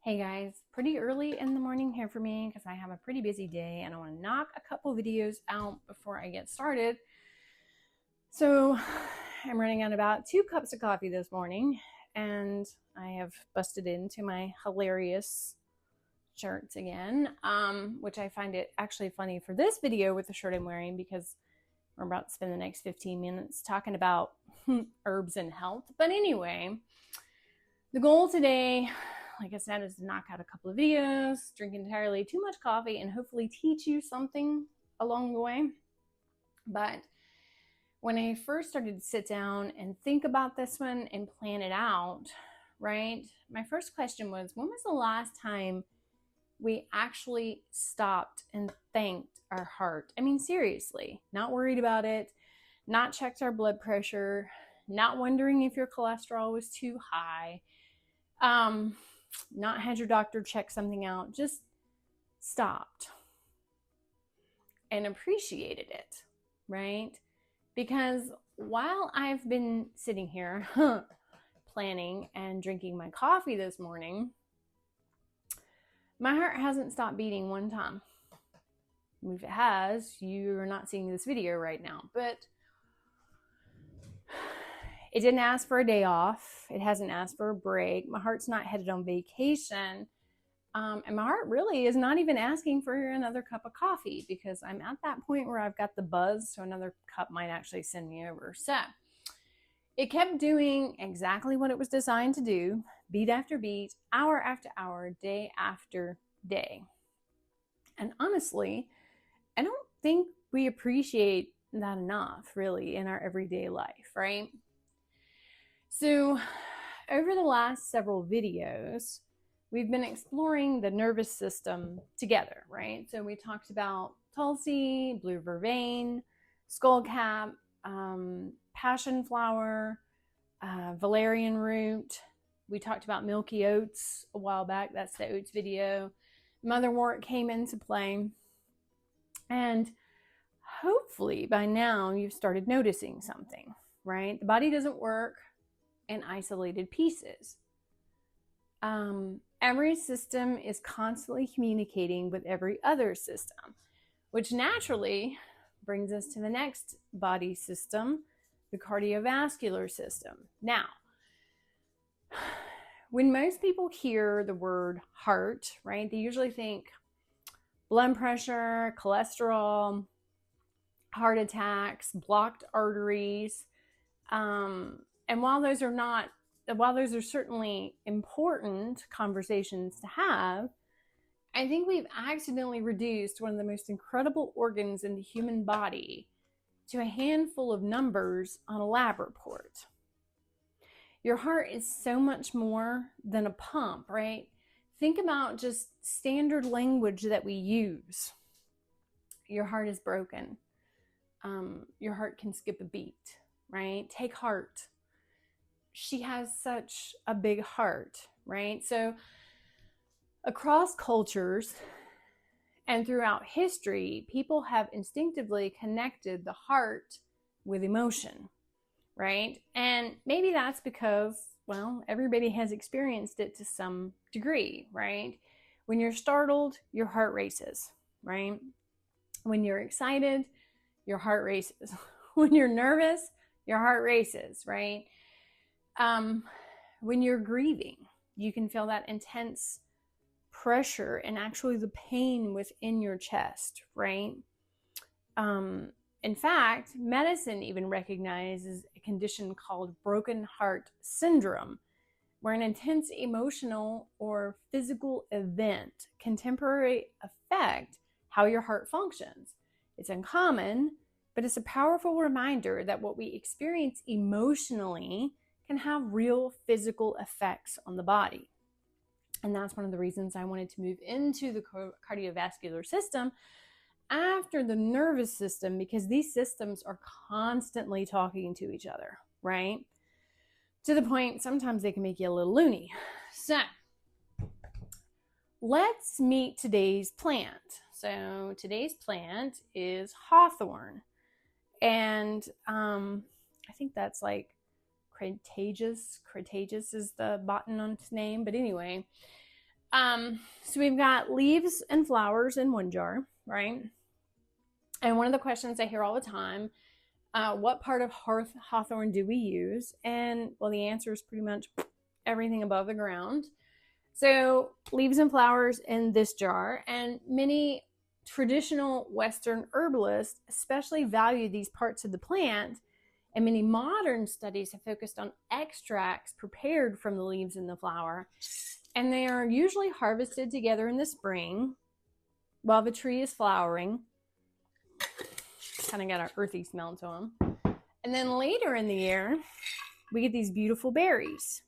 Hey guys, pretty early in the morning here for me because I have a pretty busy day and I want to knock a couple videos out before I get started. So I'm running on about 2 cups of coffee this morning and I have busted into my hilarious shirts again, which I find it actually funny for this video with the shirt I'm wearing because we're about to spend the next 15 minutes talking about herbs and health. But anyway, the goal today, like I said, is to knock out a couple of videos, drink entirely too much coffee, and hopefully teach you something along the way. But when I first started to sit down and think about this one and plan it out, right, my first question was, when was the last time we actually stopped and thanked our heart? I mean, seriously, not worried about it, not checked our blood pressure, not wondering if your cholesterol was too high, not had your doctor check something out, just stopped and appreciated it, right? Because while I've been sitting here planning and drinking my coffee this morning, my heart hasn't stopped beating one time. If it has, you're not seeing this video right now, but it didn't ask for a day off. It hasn't asked for a break. My heart's not headed on vacation. And my heart really is not even asking for another cup of coffee because I'm at that point where I've got the buzz, so another cup might actually send me over. So it kept doing exactly what it was designed to do, beat after beat, hour after hour, day after day. And honestly, I don't think we appreciate that enough, really, in our everyday life, right? So over the last several videos, we've been exploring the nervous system together, right? So we talked about Tulsi, blue vervain, skullcap, passion flower, valerian root. We talked about milky oats a while back. That's the oats video. Motherwort came into play. And hopefully by now you've started noticing something, right? The body doesn't work in isolated pieces. Every system is constantly communicating with every other system, which naturally brings us to the next body system, the cardiovascular system. Now, when most people hear the word heart, right, they usually think blood pressure, cholesterol, heart attacks, blocked arteries. And while those are certainly important conversations to have, I think we've accidentally reduced one of the most incredible organs in the human body to a handful of numbers on a lab report. Your heart is so much more than a pump, right? Think about just standard language that we use. Your heart is broken. Your heart can skip a beat, right? Take heart. She has such a big heart, right? So across cultures and throughout history, people have instinctively connected the heart with emotion, right? And maybe that's because, well, everybody has experienced it to some degree, right? When you're startled, your heart races, right? When you're excited, your heart races. When you're nervous, your heart races, right? When you're grieving, you can feel that intense pressure and actually the pain within your chest, right? In fact, medicine even recognizes a condition called broken heart syndrome, where an intense emotional or physical event can temporarily affect how your heart functions. It's uncommon, but it's a powerful reminder that what we experience emotionally can have real physical effects on the body. And that's one of the reasons I wanted to move into the cardiovascular system after the nervous system, because these systems are constantly talking to each other, right? To the point sometimes they can make you a little loony. So let's meet today's plant. So today's plant is Hawthorn. And I think that's like Crataegus is the botanist's name. But anyway, So we've got leaves and flowers in one jar, right? And one of the questions I hear all the time, what part of Hawthorn do we use? And well, the answer is pretty much everything above the ground. So leaves and flowers in this jar, and many traditional Western herbalists especially value these parts of the plant, and many modern studies have focused on extracts prepared from the leaves and the flower, and they are usually harvested together in the spring while the tree is flowering. Kind of got an earthy smell to them. And then later in the year, we get these beautiful berries.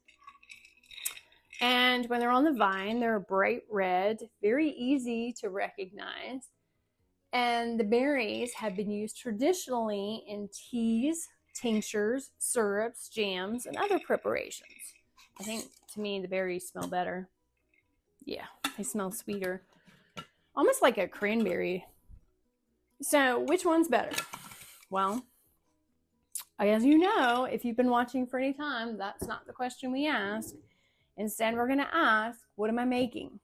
And when they're on the vine, they're bright red, very easy to recognize. And the berries have been used traditionally in teas, tinctures, syrups, jams, and other preparations. I think, to me, the berries smell better. Yeah, they smell sweeter. Almost like a cranberry. So, which one's better? Well, as you know, if you've been watching for any time, that's not the question we ask. Instead, we're going to ask, what am I making?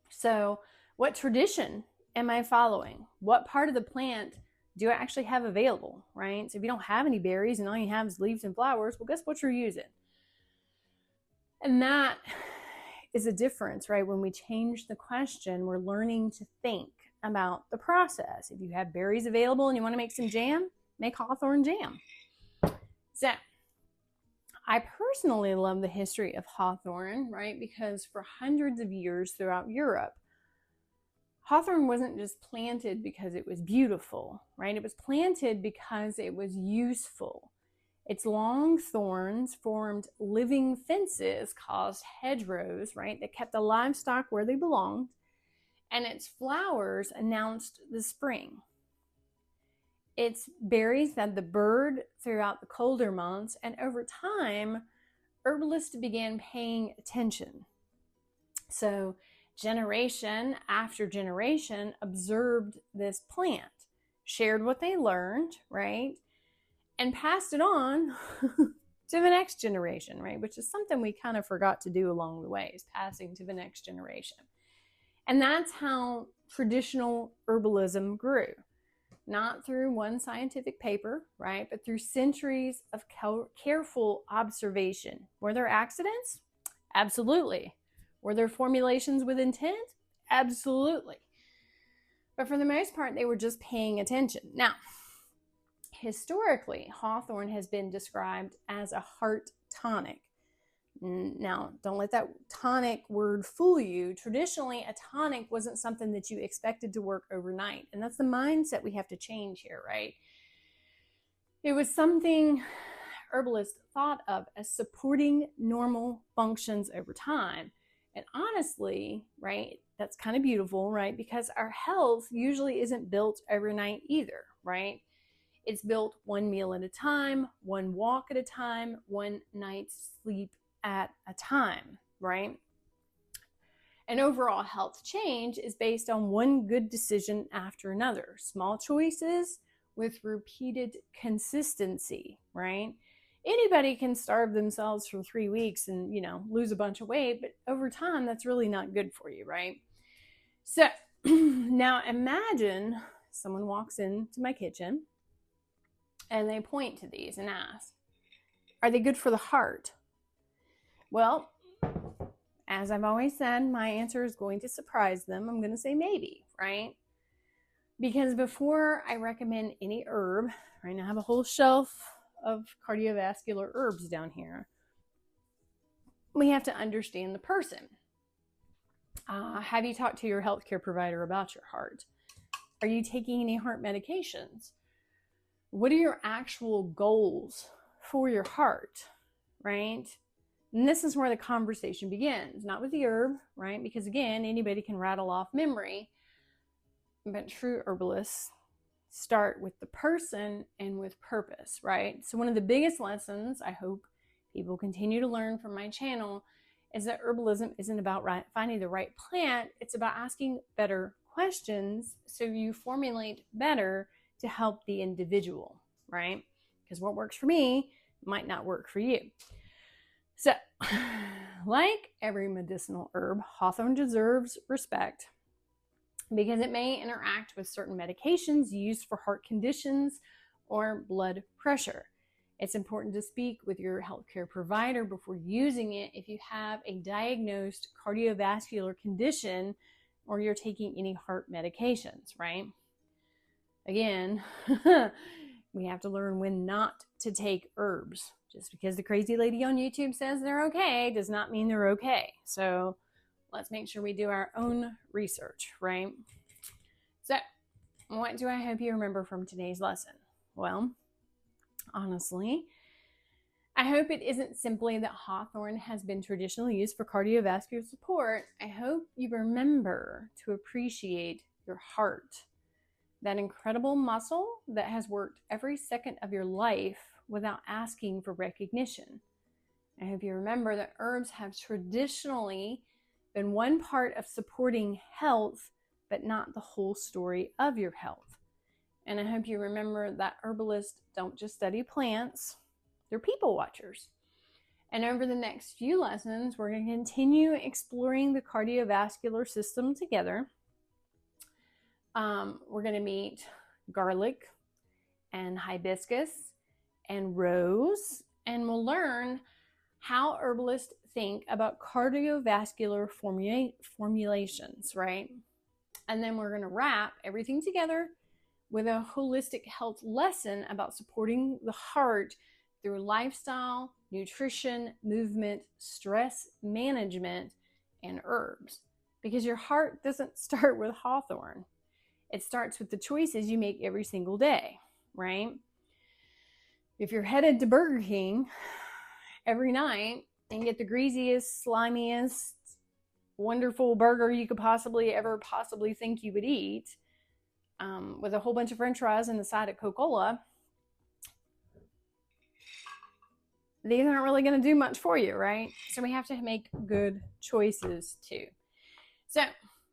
So, what tradition am I following? What part of the plant do I actually have available, right? So if you don't have any berries and all you have is leaves and flowers, well, guess what you're using? And that is a difference, right? When we change the question, we're learning to think about the process. If you have berries available and you want to make some jam, make Hawthorn jam. So I personally love the history of Hawthorn, right? Because for hundreds of years throughout Europe, Hawthorn wasn't just planted because it was beautiful, right? It was planted because it was useful. Its long thorns formed living fences caused hedgerows, right? That kept the livestock where they belonged. And its flowers announced the spring. Its berries fed the bird throughout the colder months, and over time, herbalists began paying attention. So generation after generation observed this plant, shared what they learned, right? And passed it on to the next generation, right? Which is something we kind of forgot to do along the way, is passing to the next generation. And that's how traditional herbalism grew. Not through one scientific paper, right? But through centuries of careful observation. Were there accidents? Absolutely. Were there formulations with intent? Absolutely. But for the most part, they were just paying attention. Now, historically, Hawthorn has been described as a heart tonic. Now, don't let that tonic word fool you. Traditionally, a tonic wasn't something that you expected to work overnight. And that's the mindset we have to change here, right? It was something herbalists thought of as supporting normal functions over time. And honestly, right, that's kind of beautiful, right? Because our health usually isn't built overnight either, right? It's built one meal at a time, one walk at a time, one night's sleep at a time, right? And overall health change is based on one good decision after another. Small choices with repeated consistency, right? Anybody can starve themselves for 3 weeks and, lose a bunch of weight, but over time, that's really not good for you, right? So now imagine someone walks into my kitchen and they point to these and ask, are they good for the heart? Well, as I've always said, my answer is going to surprise them. I'm going to say maybe, right? Because before I recommend any herb, right now I have a whole shelf of cardiovascular herbs down here, we have to understand the person. Have you talked to your healthcare provider about your heart? Are you taking any heart medications? What are your actual goals for your heart, right? And this is where the conversation begins, not with the herb, right? Because again, anybody can rattle off memory, but true herbalists start with the person and with purpose, right? So one of the biggest lessons I hope people continue to learn from my channel is that herbalism isn't about finding the right plant. It's about asking better questions so you formulate better to help the individual, right? Because what works for me might not work for you. So Like every medicinal herb, hawthorn deserves respect because it may interact with certain medications used for heart conditions or blood pressure. It's important to speak with your healthcare provider before using it if you have a diagnosed cardiovascular condition or you're taking any heart medications, right? Again, we have to learn when not to take herbs. Just because the crazy lady on YouTube says they're okay does not mean they're okay. So let's make sure we do our own research, right? So what do I hope you remember from today's lesson? Well, honestly, I hope it isn't simply that hawthorn has been traditionally used for cardiovascular support. I hope you remember to appreciate your heart, that incredible muscle that has worked every second of your life without asking for recognition. I hope you remember that herbs have traditionally been one part of supporting health, but not the whole story of your health. And I hope you remember that herbalists don't just study plants, they're people watchers. And over the next few lessons, we're going to continue exploring the cardiovascular system together. We're going to meet garlic and hibiscus and rose, and we'll learn how herbalists think about cardiovascular formulations, right? And then we're going to wrap everything together with a holistic health lesson about supporting the heart through lifestyle, nutrition, movement, stress management, and herbs. Because your heart doesn't start with hawthorn. It starts with the choices you make every single day, right? If you're headed to Burger King every night and get the greasiest, slimiest, wonderful burger you could possibly think you would eat, with a whole bunch of french fries and a side of Coca-Cola, these aren't really going to do much for you, right? So we have to make good choices too. So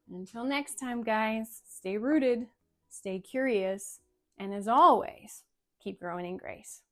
until next time, guys, stay rooted, stay curious, and as always, keep growing in grace.